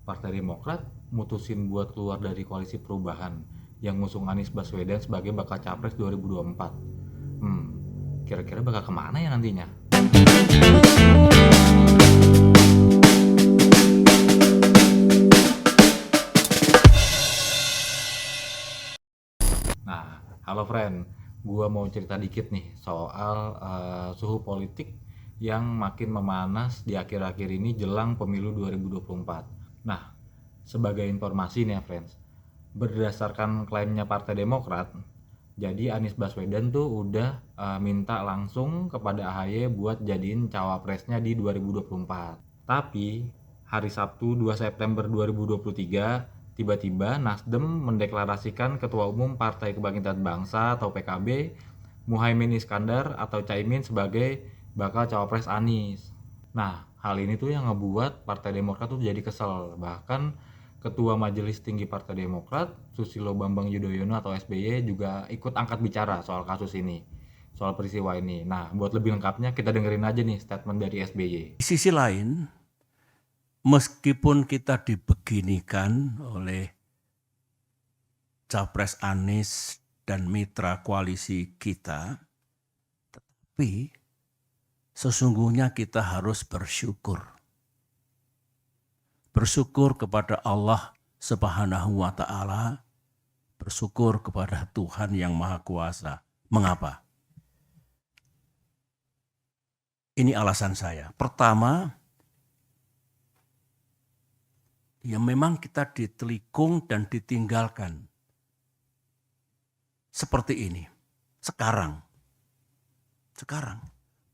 Partai Demokrat mutusin buat keluar dari koalisi perubahan yang ngusung Anies Baswedan sebagai bakal capres 2024. Kira-kira bakal kemana ya nantinya? Nah, halo friend, gua mau cerita dikit nih soal suhu politik yang makin memanas di akhir-akhir ini jelang pemilu 2024. Nah, sebagai informasi nih ya friends, berdasarkan klaimnya Partai Demokrat, jadi Anies Baswedan tuh udah minta langsung kepada AHY buat jadiin cawapresnya di 2024. Tapi hari Sabtu 2 September 2023 tiba-tiba Nasdem mendeklarasikan Ketua Umum Partai Kebangkitan Bangsa atau PKB Muhaimin Iskandar atau Caimin sebagai bakal cawapres Anies. Nah, hal ini tuh yang ngebuat Partai Demokrat tuh jadi kesel. Bahkan Ketua Majelis Tinggi Partai Demokrat Susilo Bambang Yudhoyono atau SBY juga ikut angkat bicara soal kasus ini, soal peristiwa ini. Nah, buat lebih lengkapnya kita dengerin aja nih statement dari SBY. Di sisi lain, meskipun kita dibeginikan oleh Capres Anies dan mitra koalisi kita, tetapi sesungguhnya kita harus bersyukur. Bersyukur kepada Allah Subhanahu wa Ta'ala, bersyukur kepada Tuhan yang Maha Kuasa. Mengapa? Ini alasan saya. Pertama, ya memang kita ditelikung dan ditinggalkan. Seperti ini. Sekarang.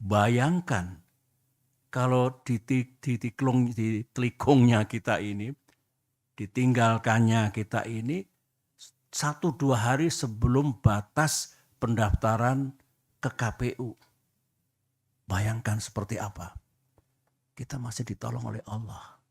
Bayangkan kalau ditelikungnya kita ini, ditinggalkannya kita ini, 1-2 hari sebelum batas pendaftaran ke KPU. Bayangkan seperti apa. Kita masih ditolong oleh Allah.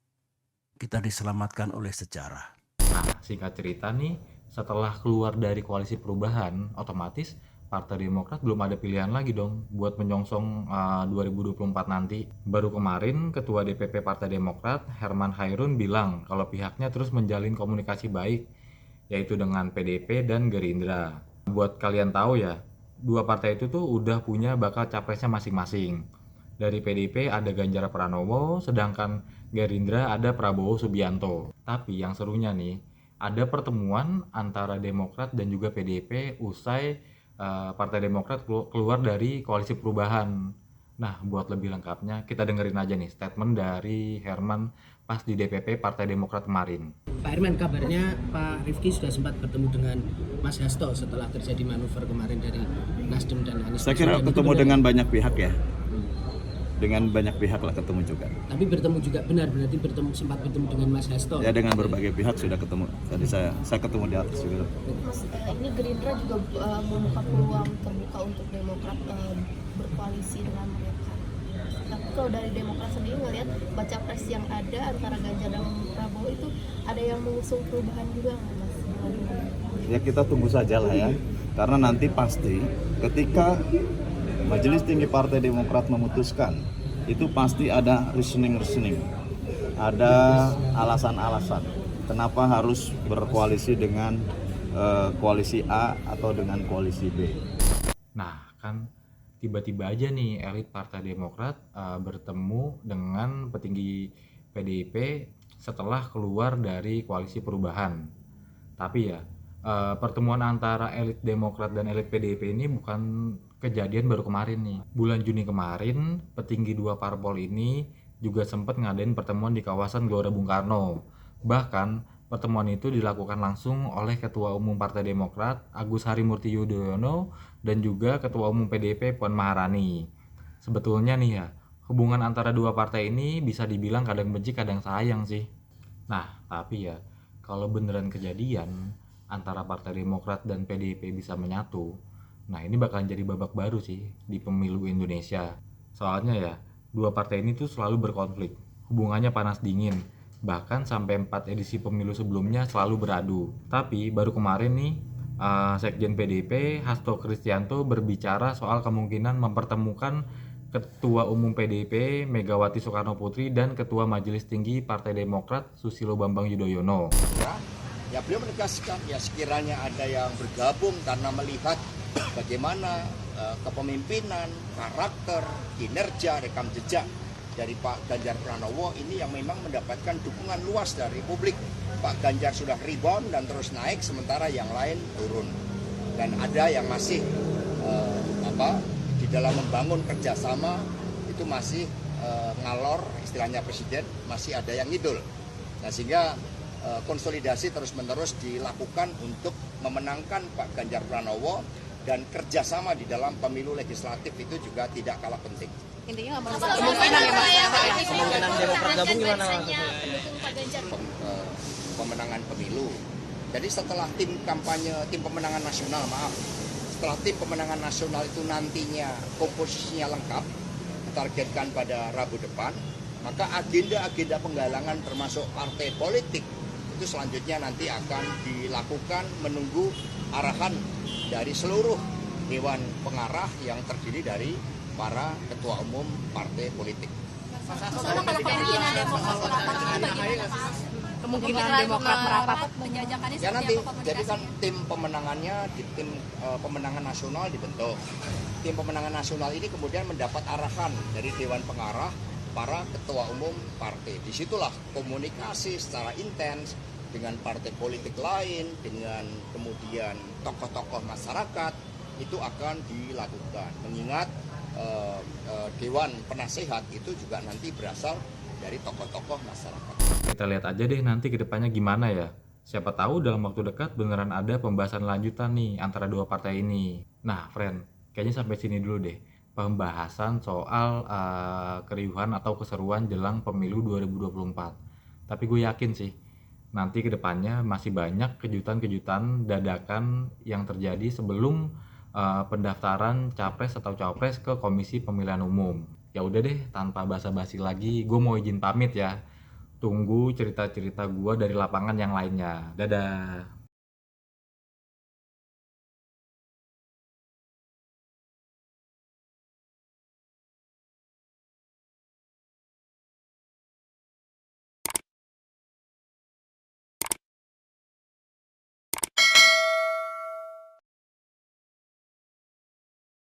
Kita diselamatkan oleh sejarah. Nah, singkat cerita nih, setelah keluar dari koalisi perubahan, otomatis Partai Demokrat belum ada pilihan lagi dong buat menyongsong 2024 nanti. Baru kemarin Ketua DPP Partai Demokrat Herman Hairun bilang kalau pihaknya terus menjalin komunikasi baik, yaitu dengan PDP dan Gerindra. Buat kalian tahu ya, dua partai itu tuh udah punya bakal capresnya masing-masing. Dari PDP ada Ganjar Pranowo, sedangkan Gerindra ada Prabowo Subianto. Tapi yang serunya nih, ada pertemuan antara Demokrat dan juga PDP usai Partai Demokrat keluar dari koalisi perubahan. Nah, buat lebih lengkapnya kita dengerin aja nih statement dari Herman pas di DPP Partai Demokrat kemarin. Pak Herman, kabarnya Pak Rifki sudah sempat bertemu dengan Mas Hasto setelah terjadi manuver kemarin dari Nasdem dan Anies. Saya kira ketemu dengan banyak pihak ya. Dengan banyak pihak lah ketemu juga. Tapi bertemu juga benar, berarti sempat bertemu dengan Mas Hasto. Ya, dengan berbagai pihak sudah ketemu. Tadi saya ketemu di atas juga. Mas, ini Gerindra juga membuka peluang terbuka untuk Demokrat berkoalisi dengan mereka. Tapi kalau dari Demokrat sendiri ngelihat baca pres yang ada antara Ganjar dan Prabowo itu ada yang mengusung perubahan juga nggak Mas? Ya, kita tunggu saja lah ya. Karena nanti pasti ketika Majelis Tinggi Partai Demokrat memutuskan, itu pasti ada reasoning, ada alasan-alasan kenapa harus berkoalisi dengan koalisi A atau dengan koalisi B. Nah, kan tiba-tiba aja nih elit Partai Demokrat bertemu dengan petinggi PDIP setelah keluar dari koalisi perubahan. Tapi ya, pertemuan antara elit Demokrat dan elit PDIP ini bukan kejadian baru kemarin nih. Bulan Juni kemarin, petinggi dua parpol ini juga sempat ngadain pertemuan di kawasan Gelora Bung Karno. Bahkan, pertemuan itu dilakukan langsung oleh Ketua Umum Partai Demokrat Agus Harimurti Yudhoyono dan juga Ketua Umum PDIP Puan Maharani. Sebetulnya nih ya, hubungan antara dua partai ini bisa dibilang kadang benci kadang sayang sih. Nah, tapi ya, kalau beneran kejadian antara Partai Demokrat dan PDIP bisa menyatu, nah ini bakalan jadi babak baru sih di pemilu Indonesia. Soalnya ya, dua partai ini tuh selalu berkonflik, hubungannya panas dingin, bahkan sampai 4 edisi pemilu sebelumnya selalu beradu. Tapi baru kemarin nih, Sekjen PDIP Hasto Kristianto berbicara soal kemungkinan mempertemukan Ketua Umum PDIP Megawati Soekarno Putri dan Ketua Majelis Tinggi Partai Demokrat Susilo Bambang Yudhoyono. Ya beliau menegaskan ya sekiranya ada yang bergabung karena melihat bagaimana kepemimpinan, karakter, kinerja, rekam jejak dari Pak Ganjar Pranowo ini yang memang mendapatkan dukungan luas dari publik. Pak Ganjar sudah rebound dan terus naik, sementara yang lain turun. Dan ada yang masih di dalam membangun kerjasama itu masih ngalor, istilahnya presiden, masih ada yang ngidul. Nah sehingga konsolidasi terus-menerus dilakukan untuk memenangkan Pak Ganjar Pranowo, dan kerjasama di dalam pemilu legislatif itu juga tidak kalah penting. Intinya kemungkinan Demokrat gabung gimana? Pemenangan pemilu. Jadi setelah tim pemenangan nasional, setelah tim pemenangan nasional itu nantinya komposisinya lengkap, ditargetkan pada Rabu depan, maka agenda-agenda penggalangan termasuk partai politik itu selanjutnya nanti akan dilakukan menunggu arahan dari seluruh Dewan Pengarah yang terdiri dari para ketua umum partai politik. Kemungkinan Demokrat merapat penjajakannya Ya nanti, jadi kan tim pemenangannya di tim pemenangan nasional dibentuk. Tim pemenangan nasional ini kemudian mendapat arahan dari Dewan Pengarah para ketua umum partai. Disitulah komunikasi secara intens dengan partai politik lain, dengan kemudian tokoh-tokoh masyarakat itu akan dilakukan. Mengingat Dewan Penasehat itu juga nanti berasal dari tokoh-tokoh masyarakat. Kita lihat aja deh nanti ke depannya gimana ya. Siapa tahu dalam waktu dekat beneran ada pembahasan lanjutan nih antara dua partai ini. Nah, friend, kayaknya sampai sini dulu deh pembahasan soal keriuhan atau keseruan jelang pemilu 2024. Tapi gue yakin sih nanti ke depannya masih banyak kejutan-kejutan dadakan yang terjadi sebelum pendaftaran capres atau cawapres ke Komisi Pemilihan Umum. Ya udah deh, tanpa basa-basi lagi, gue mau izin pamit ya. Tunggu cerita-cerita gue dari lapangan yang lainnya. Dadah.